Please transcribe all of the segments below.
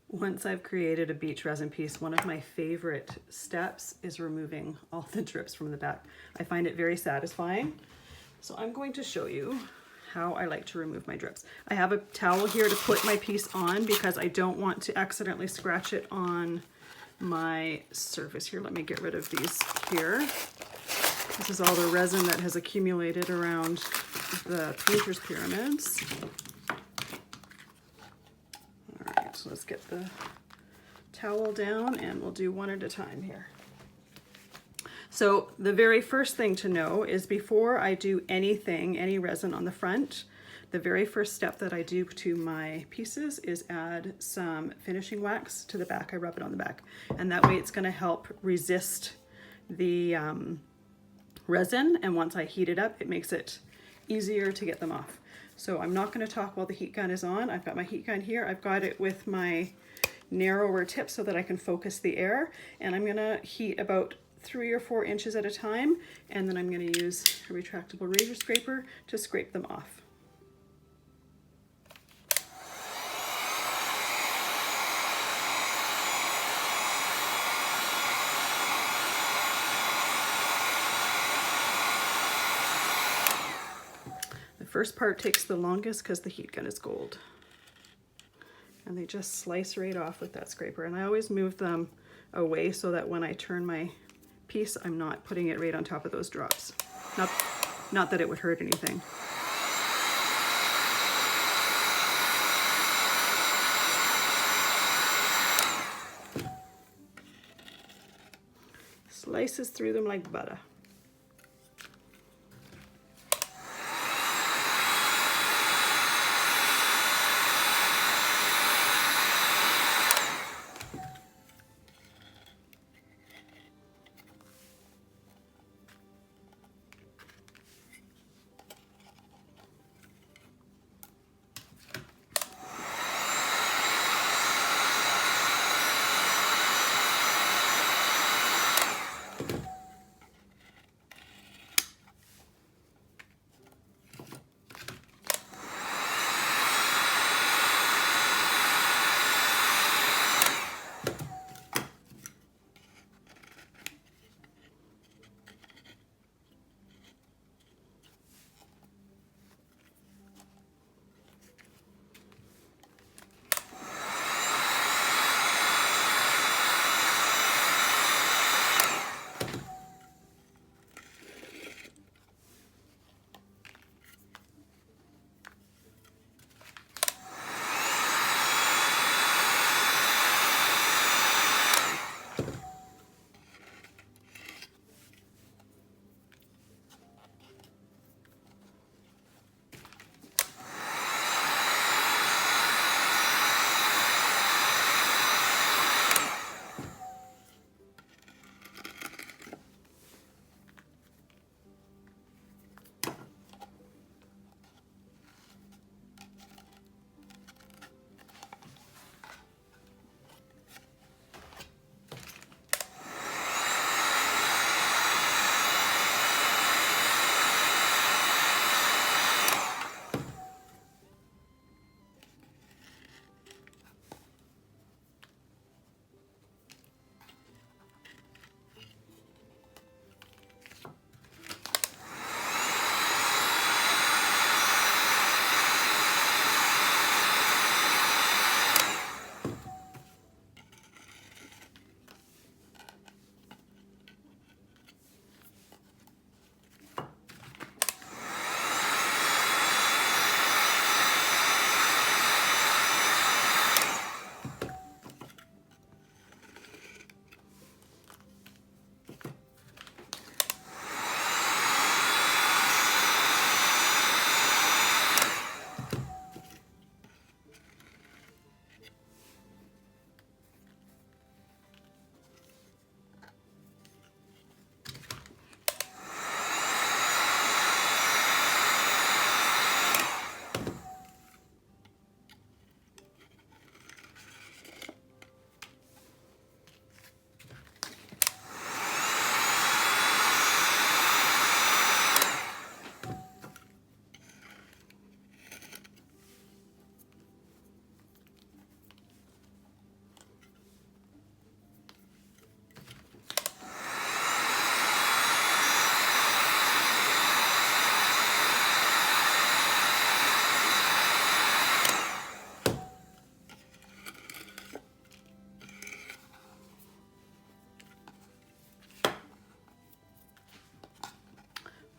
Once I've created a beach resin piece, one of my favorite steps is removing all the drips from the back. I find it very satisfying. So I'm going to show you how I like to remove my drips. I have a towel here to put my piece on because I don't want to accidentally scratch it on my surface here. Let me get rid of these here. This is all the resin that has accumulated around the painter's pyramids. All right, so let's get the towel down and we'll do one at a time here. So the very first thing to know is before I do anything, any resin on the front, the very first step that I do to my pieces is add some finishing wax to the back. I rub it on the back, and that way it's going to help resist the resin, and once I heat it up, it makes it easier to get them off. So I'm not going to talk while the heat gun is on. I've got my heat gun here. I've got it with my narrower tip so that I can focus the air, and I'm going to heat about 3 or 4 inches at a time, and then I'm going to use a retractable razor scraper to scrape them off. The first part takes the longest because the heat gun is gold. And they just slice right off with that scraper, and I always move them away so that when I turn my piece, I'm not putting it right on top of those drops. Not that it would hurt anything. Slices through them like butter.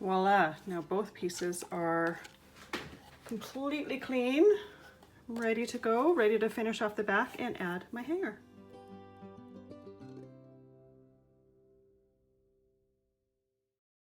voila, now both pieces are completely clean, ready to go, ready to finish off the back and add my hanger.